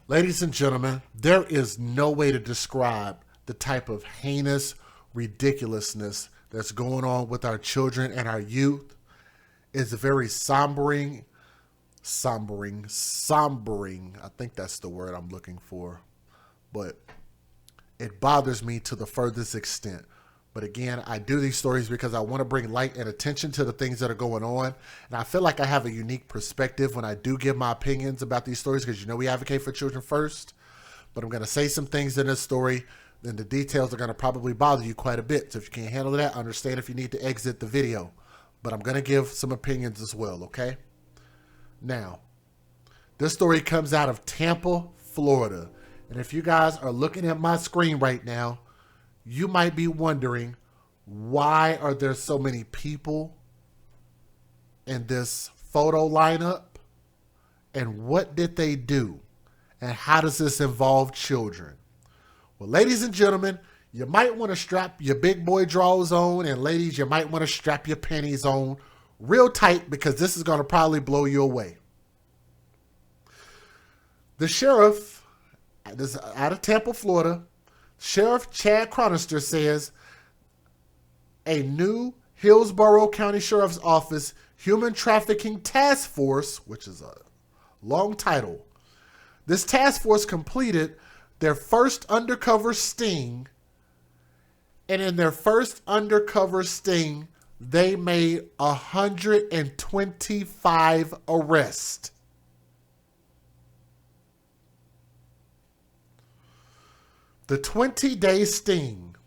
Ladies and gentlemen, there is no way to describe the type of heinous ridiculousness that's going on with our children and our youth. It's very sombering. I think that's the word I'm looking for. But it bothers me to the furthest extent. But again, I do these stories because I want to bring light and attention to the things that are going on. And I feel like I have a unique perspective when I do give my opinions about these stories because we advocate for children first. But I'm going to say some things in this story, then the details are going to probably bother you quite a bit. So if you can't handle that, understand if you need to exit the video. But I'm going to give some opinions as well, okay? Now, this story comes out of Tampa, Florida. And if you guys are looking at my screen right now, you might be wondering, why are there so many people in this photo lineup? And what did they do? And how does this involve children? Well, ladies and gentlemen, you might want to strap your big boy drawers on. And ladies, you might want to strap your panties on real tight because this is going to probably blow you away. The sheriff, this is out of Tampa, Florida, Sheriff Chad Chronister says a new Hillsborough County Sheriff's Office Human Trafficking Task Force, which is a long title. This task force completed their first undercover sting, and in their first undercover sting, they made 125 arrests. The 20-day sting,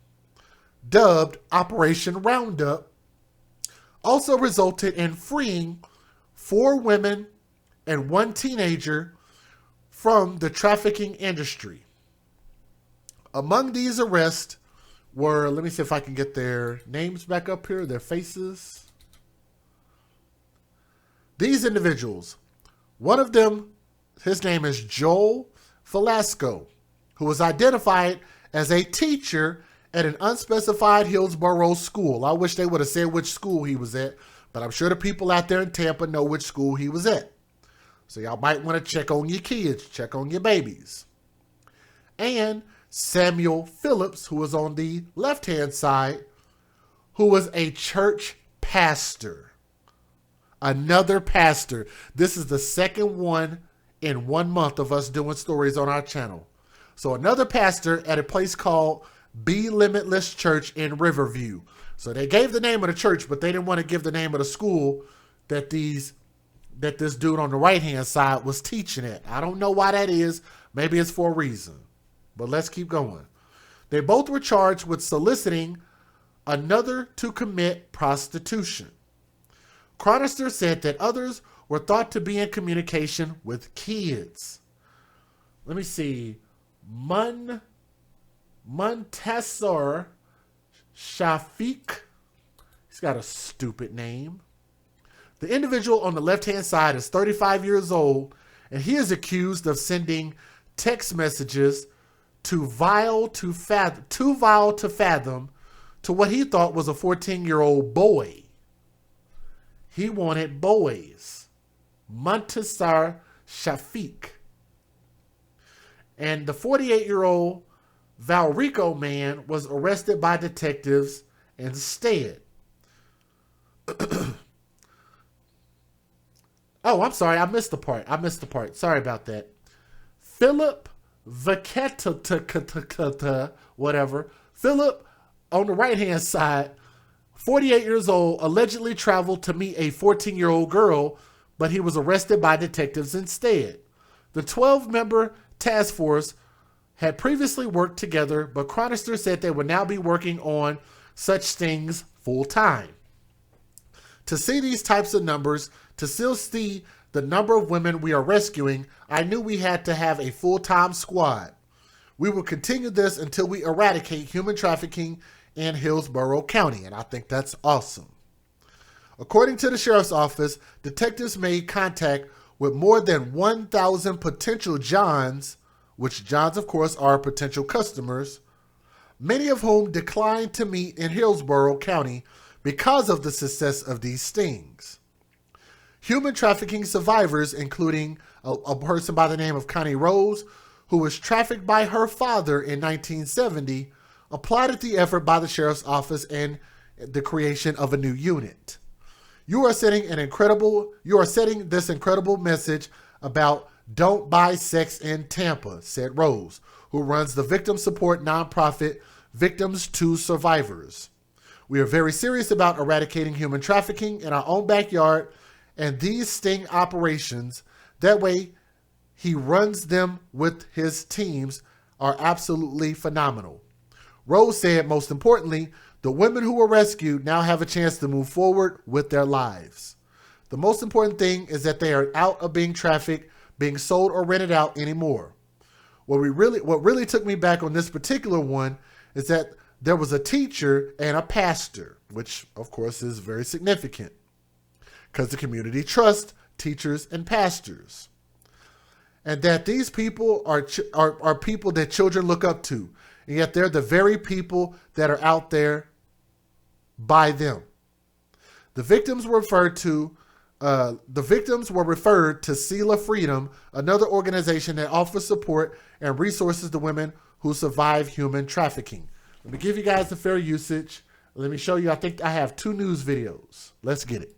dubbed Operation ROUNDUP, also resulted in freeing 4 women and 1 teenager from the trafficking industry. Among these arrests were, let me see if I can get their names back up here, their faces. These individuals, one of them, his name is Joel Velasco, who was identified as a teacher at an unspecified Hillsborough school. I wish they would have said which school he was at, but I'm sure the people out there in Tampa know which school he was at. So y'all might want to check on your kids, check on your babies. And Samuel Phillips, who was on the left-hand side, who was a church pastor. Another pastor. This is the second one in 1 month of us doing stories on our channel. So another pastor at a place called Be Limitless Church in Riverview. So they gave the name of the church, but they didn't want to give the name of the school that this dude on the right-hand side was teaching at. I don't know why that is. Maybe it's for a reason. But let's keep going. They both were charged with soliciting another to commit prostitution. Chronister said that others were thought to be in communication with kids. Let me see. Muntasar Shafiq. He's got a stupid name. The individual on the left-hand side is 35 years old, and he is accused of sending text messages too vile to fathom to what he thought was a 14-year-old boy. He wanted boys. Muntasar Shafiq. And the 48-year-old Valrico man was arrested by detectives instead. Oh, I'm sorry. I missed the part. Sorry about that. Philip Vaqueta, whatever. Philip, on the right-hand side, 48 years old, allegedly traveled to meet a 14-year-old girl, but he was arrested by detectives instead. The 12-member task force had previously worked together, but Chronister said they would now be working on such stings full-time. To see these types of numbers, to still see the number of women we are rescuing, I knew we had to have a full-time squad. We will continue this until we eradicate human trafficking in Hillsborough County, and I think that's awesome. According to the sheriff's office, detectives made contact with more than 1,000 potential Johns, which Johns, of course, are potential customers, many of whom declined to meet in Hillsborough County because of the success of these stings. Human trafficking survivors, including a person by the name of Connie Rose, who was trafficked by her father in 1970, applauded the effort by the sheriff's office and the creation of a new unit. You are setting this incredible message about don't buy sex in Tampa, said Rose, who runs the victim support nonprofit Victims to Survivors. We are very serious about eradicating human trafficking in our own backyard, and these sting operations, that way he runs them with his teams, are absolutely phenomenal. Rose said, most importantly, the women who were rescued now have a chance to move forward with their lives. The most important thing is that they are out of being trafficked, being sold or rented out anymore. What really took me back on this particular one is that there was a teacher and a pastor, which of course is very significant because the community trusts teachers and pastors. And that these people are people that children look up to. And yet they're the very people that are out there by them. The victims were referred to Sela Freedom, another organization that offers support and resources to women who survive human trafficking. Let me give you guys the fair usage. Let me show you. I think I have 2 news videos. Let's get it.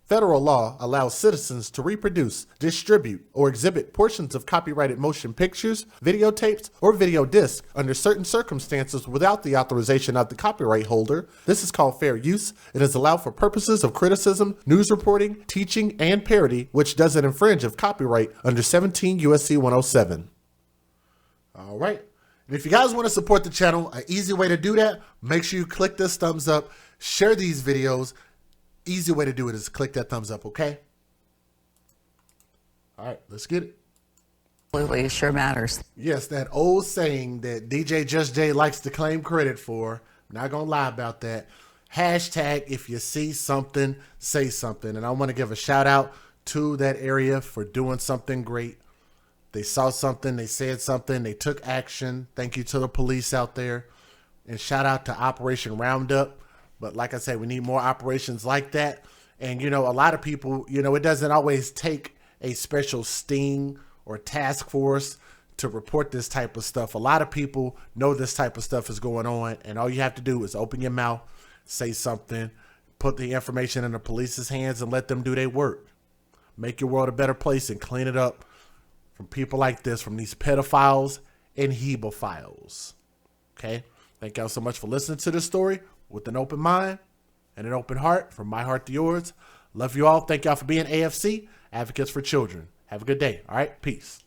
Federal law allows citizens to reproduce, distribute, or exhibit portions of copyrighted motion pictures, videotapes, or video discs under certain circumstances without the authorization of the copyright holder. This is called fair use. It is allowed for purposes of criticism, news reporting, teaching, and parody, which doesn't infringe of copyright under 17 U.S.C. 107. All right. And if you guys want to support the channel, an easy way to do that, make sure you click this thumbs up, share these videos. Easy way to do it is click that thumbs up, okay? All right, let's get it. Absolutely, it sure matters. Yes, that old saying that DJ Just Jay likes to claim credit for. I'm not going to lie about that. Hashtag if you see something, say something. And I want to give a shout out to that area for doing something great. They saw something, they said something, they took action. Thank you to the police out there. And shout out to Operation Roundup. But like I said, we need more operations like that. And, you know, a lot of people, you know, it doesn't always take a special sting or task force to report this type of stuff. A lot of people know this type of stuff is going on. And all you have to do is open your mouth, say something, put the information in the police's hands and let them do their work. Make your world a better place and clean it up from people like this, from these pedophiles and hebophiles. Okay? Thank y'all so much for listening to this story. With an open mind and an open heart, from my heart to yours. Love you all. Thank y'all for being AFC, Advocates for Children. Have a good day. All right. Peace.